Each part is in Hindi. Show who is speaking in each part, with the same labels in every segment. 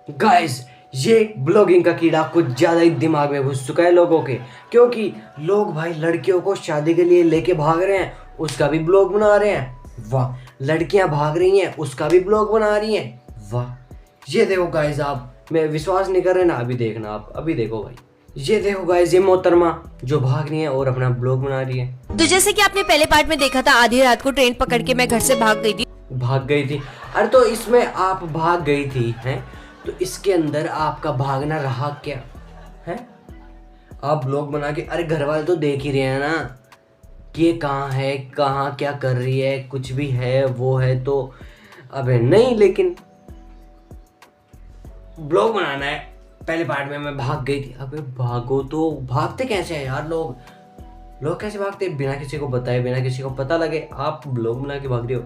Speaker 1: गाइस, ये ब्लॉगिंग का कीड़ा कुछ ज़्यादा ही दिमाग में घुस चुका है लोगों के, क्योंकि लोग भाई लड़कियों को शादी के लिए लेके भाग रहे हैं, उसका भी ब्लॉग बना रहे हैं। वाह, लड़कियां भाग रही हैं, उसका भी ब्लॉग बना रही हैं। वाह, ये देखो गाइस, आप मैं विश्वास नहीं कर रहे ना, अभी देखना आप, अभी देखो भाई, ये देखो गाइस, ये मोहतरमा जो भाग रही है और अपना ब्लॉग बना रही है।
Speaker 2: तो जैसे कि आपने पहले पार्ट में देखा था, आधी रात को ट्रेन पकड़ के मैं घर से भाग गई थी।
Speaker 1: अरे तो इसमें आप भाग गई थी हैं, तो इसके अंदर आपका भागना रहा क्या है? आप ब्लॉग बना के, अरे घर वाले तो देख ही रहे हैं ना कि ये कहाँ है, कहाँ क्या कर रही है, कुछ भी है वो है तो। अबे नहीं, लेकिन ब्लॉग बनाना है। पहले पार्ट में मैं भाग गई थी। अबे भागो तो, भागते कैसे हैं यार लोग कैसे भागते बिना किसी को बताए, बिना किसी को पता लगे आप ब्लॉग बना के भाग रहे हो।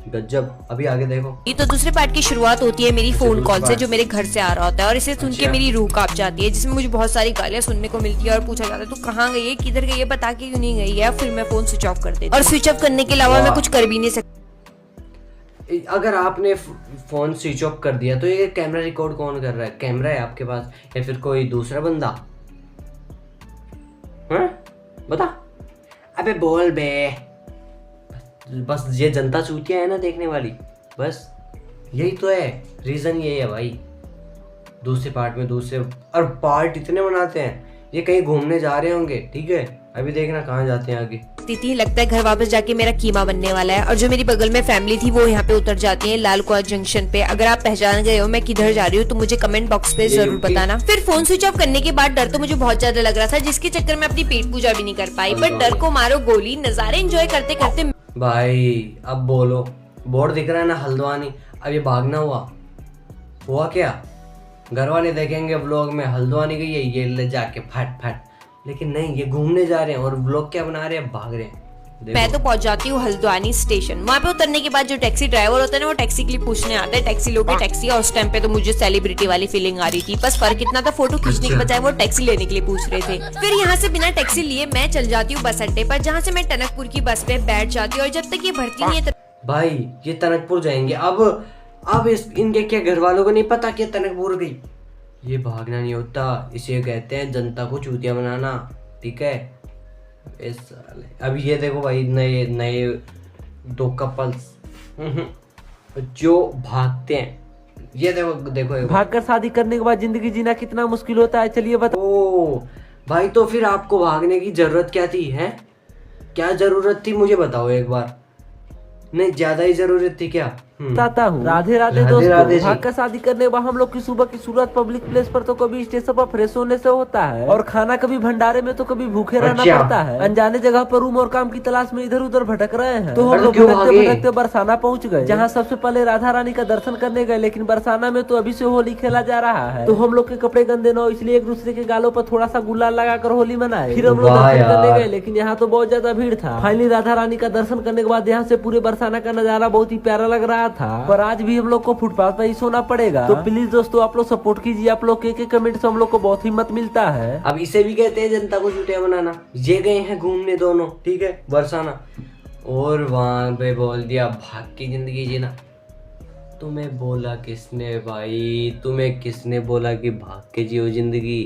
Speaker 1: गजब। अभी आगे देखो।
Speaker 2: ये तो दूसरे पार्ट की शुरुआत होती है मेरी फोन कॉल से, जो मेरे घर से आ रहा होता है, और इसे सुन के मेरी रूह कांप जाती है, जिसमें मुझे बहुत सारी गालियां सुनने को मिलती है और पूछा जाता है तू कहाँ गई है, किधर गई है, बता के क्यों नहीं गई है। फिर मैं फोन स्विच ऑफ कर देती हूँ, और स्विच ऑफ करने के अलावा मैं कुछ कर भी नहीं सकती।
Speaker 1: अगर आपने फोन स्विच ऑफ कर दिया तो ये कैमरा रिकॉर्ड कौन कर रहा है? कैमरा है आपके पास या फिर कोई दूसरा बंदा? हाँ बता। अबे बोल बे। बस ये जनता चूतिया है ना देखने वाली, बस यही तो है, रीजन यही है भाई। दूसरे पार्ट में दूसरे, और पार्ट इतने बनाते हैं, ये कहीं घूमने जा रहे होंगे, ठीक है, अभी देखना कहाँ जाते हैं आगे।
Speaker 2: थी लगता है घर वापस जाके मेरा कीमा बनने वाला है। और जो मेरी बगल में फैमिली थी वो यहाँ पे उतर जाती है लाल कुआं जंक्शन पे। अगर आप पहचान गए हो मैं किधर जा रही हूँ तो मुझे कमेंट बॉक्स पे जरूर बताना। फिर फोन स्विच ऑफ करने के बाद डर तो मुझे बहुत ज्यादा लग रहा था, जिसके चक्कर में अपनी पेट पूजा भी नहीं कर पाई। बट डर को मारो गोली, नजारे एंजॉय करते करते।
Speaker 1: भाई अब बोलो, बोर्ड दिख रहा है ना हल्द्वानी, अब ये भागना हुआ क्या? घर वाले देखेंगे व्लॉग में हल्द्वानी गई है, ये ले जाके फट। लेकिन नहीं, ये घूमने जा रहे हैं और व्लॉग क्या बना रहे हैं, भाग रहे हैं।
Speaker 2: मैं तो पहुंच जाती हूँ हल्द्वानी स्टेशन। वहाँ पे उतरने के बाद जो टैक्सी ड्राइवर होता है ना, वो टैक्सी के लिए पूछने आता है टैक्सी लोगे टैक्सी। और उस टाइम पे तो मुझे सेलिब्रिटी वाली फीलिंग आ रही थी। बस फर्क इतना था, फोटो खींचने के बजाय वो टैक्सी लेने के लिए पूछ रहे थे। फिर यहाँ से बिना टैक्सी लिए मैं चल जाती हूँ बस अड्डे पर, जहाँ से मैं टनकपुर की बस पे बैठ जाती हूँ। और जब तक ये भर्ती नहीं है
Speaker 1: भाई, ये टनकपुर जाएंगे अब इनके क्या घर वालों को नहीं पता कि टनकपुर गई? ये भागना नहीं होता, इसे कहते हैं जनता को चूतिया बनाना, ठीक है। इस साले अभी ये देखो भाई, नए दो कपल्स जो भागते हैं, ये देखो
Speaker 3: भागकर शादी करने के बाद जिंदगी जीना कितना मुश्किल होता है, चलिए बता।
Speaker 1: ओ भाई, तो फिर आपको भागने की जरूरत क्या थी? हैं, क्या जरूरत थी मुझे बताओ एक बार। नहीं, ज्यादा ही जरूरत थी क्या?
Speaker 3: बताता हूँ। राधे राधे दोस्तों, भागकर शादी करने के बाद हम लोग की सुबह की शुरुआत पब्लिक प्लेस पर तो कभी स्टेशन पर फ्रेश होने से होता है, और खाना कभी भंडारे में तो कभी भूखे रहना पड़ता है। अनजाने जगह पर रूम और काम की तलाश में इधर उधर भटक रहे हैं, तो हम लोग भटकते बरसाना पहुँच गए, जहाँ सबसे पहले राधा रानी का दर्शन करने गए। लेकिन बरसाना में तो अभी से होली खेला जा रहा है, तो हम लोग के कपड़े गंदे न हो इसलिए एक दूसरे के गालों पर थोड़ा सा गुलाल लगाकर होली मनाए। फिर हम लोग दर्शन करने गए, लेकिन यहाँ तो बहुत ज्यादा भीड़ था। फाइनली राधा रानी का दर्शन करने के बाद यहाँ से पूरे बरसाना का नजारा बहुत ही प्यारा लग रहा था। पर आज हम लोग को फुटपाथ पर ही सोना पड़ेगा। तो प्लीज दोस्तों आप लोग सपोर्ट कीजिए, आप लोग के कमेंट से हम लोग को बहुत हिम्मत मिलता है।
Speaker 1: अब इसे भी कहते हैं जनता को चूतिया बनाना। ये गए हैं घूमने दोनों, ठीक है, बरसाना, और वहां पे बोल दिया भाग की जिंदगी जीना। तुम्हें बोला किसने भाई, तुम्हें किसने बोला कि भाग के जियो जिंदगी?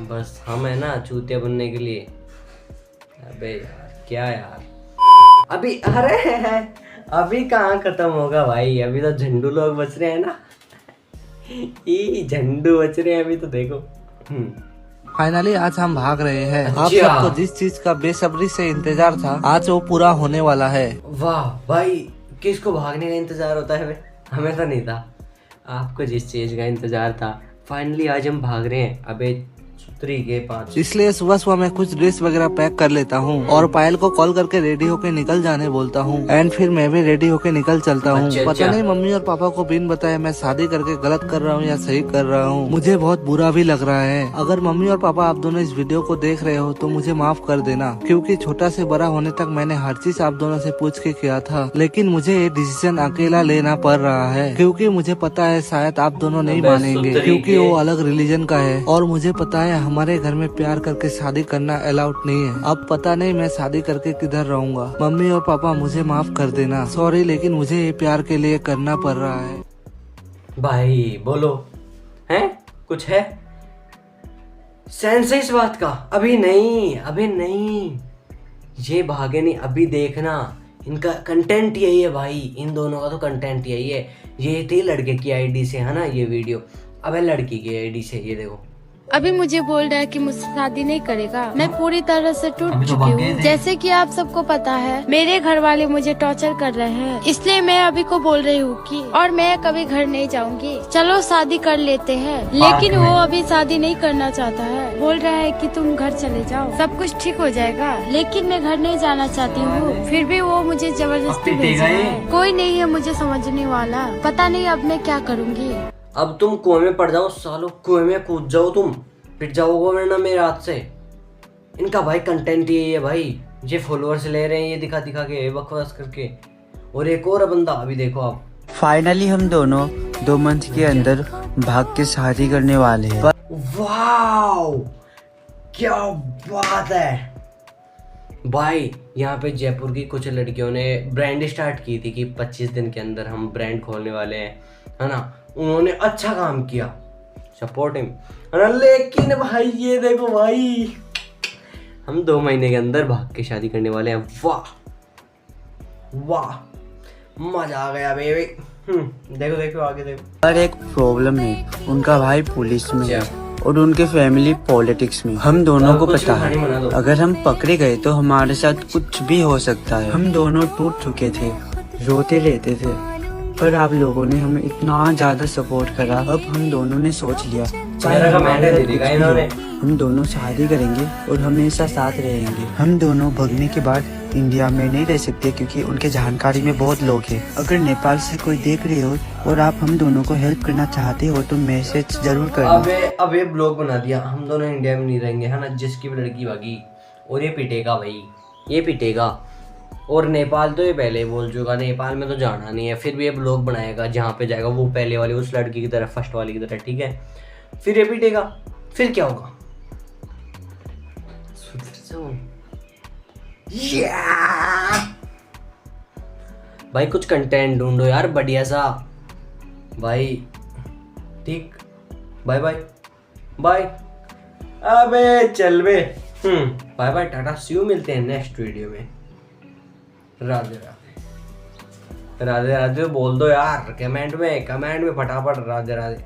Speaker 1: बस हम है ना चूतिया बनने के लिए। अबे यार क्या यार, अभी अरे अभी कहाँ खत्म होगा भाई, अभी तो झंडू लोग बच रहे हैं ना, ये झंडू बच रहे हैं अभी तो देखो।
Speaker 4: फाइनली आज हम भाग रहे हैं। आप सबको जिस चीज का बेसब्री से इंतजार था, आज वो पूरा होने वाला है।
Speaker 1: वाह भाई, किसको भागने का इंतजार होता है? हमें तो नहीं था। आपको जिस चीज का इंतजार था, फाइनली आज हम भाग रहे हैं। अबे सुतरी के 5,
Speaker 4: इसलिए सुबह सुबह मैं कुछ ड्रेस वगैरह पैक कर लेता हूँ और पायल को कॉल करके रेडी होके निकल जाने बोलता हूँ। एंड फिर मैं भी रेडी होके निकल चलता हूँ। पता नहीं मम्मी और पापा को बिन बताए मैं शादी करके गलत कर रहा हूँ या सही कर रहा हूँ। मुझे बहुत बुरा भी लग रहा है। अगर मम्मी और पापा आप दोनों इस वीडियो को देख रहे हो तो मुझे माफ कर देना, क्योंकि छोटा से बड़ा होने तक मैंने हर चीज आप दोनों से पूछ के किया था। लेकिन मुझे ये डिसीजन अकेला लेना पड़ रहा है, क्योंकि मुझे पता है शायद आप दोनों नहीं मानेंगे, क्योंकि वो अलग रिलीजन का है। और मुझे पता है हमारे घर में प्यार करके शादी करना अलाउड नहीं है। अब पता नहीं मैं शादी करके किधर रहूंगा। मम्मी और पापा मुझे माफ कर देना, सॉरी, लेकिन मुझे ये प्यार के लिए करना पड़ रहा है।
Speaker 1: भाई बोलो, हैं कुछ है सेंस है इस बात का? अभी नहीं, अभी नहीं, ये भागे नहीं, अभी देखना। इनका कंटेंट यही है भाई, इन दोनों का तो कंटेंट यही है। ये थी लड़के की आईडी से है ना ये वीडियो, अब है लड़की की आईडी से, ये देखो।
Speaker 5: अभी मुझे बोल रहा है कि मुझसे शादी नहीं करेगा। मैं पूरी तरह से टूट चुकी हूँ। जैसे कि आप सबको पता है, मेरे घर वाले मुझे टॉर्चर कर रहे हैं, इसलिए मैं अभी को बोल रही हूँ कि और मैं कभी घर नहीं जाऊँगी। चलो शादी कर लेते हैं, लेकिन वो अभी शादी नहीं करना चाहता है। बोल रहा है कि तुम घर चले जाओ, सब कुछ ठीक हो जाएगा। लेकिन मैं घर नहीं जाना चाहती हूँ, फिर भी वो मुझे जबरदस्ती भेज रहा है। कोई नहीं है मुझे समझने वाला, पता नहीं अब मैं क्या करूँगी।
Speaker 1: अब तुम कुएं में पड़ जाओ सालो, कुएं में कूद जाओ, तुम पिट जाओगे वरना मेरे हाथ से। इनका भाई कंटेंट यही है भाई, ये फॉलोअर्स ले रहे हैं ये दिखा दिखा के, बकवास करके। और एक और बंदा, अभी देखो आप।
Speaker 6: फाइनली हम दोनों 2 मंथ के अंदर भाग के शादी करने वाले हैं।
Speaker 1: वाओ क्या बात है भाई। यहाँ पे जयपुर की कुछ लड़कियों ने ब्रांड स्टार्ट की थी कि 25 दिन के अंदर हम ब्रांड खोलने वाले हैं, है ना। उन्होंने अच्छा काम किया, सपोर्ट हिम, है ना। लेकिन भाई ये देखो भाई, हम 2 महीने के अंदर भाग के शादी करने वाले हैं। वाह वाह, मजा आ गया बेबी। देखो देखो आगे देखो।
Speaker 6: पर एक प्रॉब्लम है, उनका भाई पुलिस में है और उनके फैमिली पॉलिटिक्स में। हम दोनों को पता है अगर हम पकड़े गए तो हमारे साथ कुछ भी हो सकता है। हम दोनों टूट चुके थे, रोते रहते थे, पर आप लोगों ने हमें इतना ज्यादा सपोर्ट करा। अब हम दोनों ने सोच लिया हम दोनों शादी करेंगे और हमेशा साथ रहेंगे। हम दोनों भगने के बाद इंडिया में नहीं रह सकते क्योंकि उनके जानकारी में बहुत लोग हैं। अगर नेपाल से कोई देख रहे हो और आप हम दोनों को हेल्प करना चाहते हो तो मैसेज जरूर करना।
Speaker 1: अब ये ब्लॉग बना दिया, हम दोनों इंडिया में नहीं रहेंगे, है ना। जिसकी भी लड़की भागी और ये पिटेगा भाई, ये पिटेगा। और नेपाल तो ये पहले ही बोल चुका, नेपाल में तो जाना नहीं है। फिर भी ये ब्लॉग बनाएगा, जहाँ पे जाएगा वो पहले वाली उस लड़की की तरफ, फर्स्ट वाली की तरफ, ठीक है। फिर ये पिटेगा, फिर क्या होगा? भाई कुछ कंटेंट ढूंढो यार बढ़िया सा भाई। ठीक, बाय बाय बाय। अबे चल बे, bye bye, tata, see you, मिलते हैं नेक्स्ट वीडियो में। राधे राधे, राधे राधे बोल दो यार कमेंट में फटाफट, राधे राधे।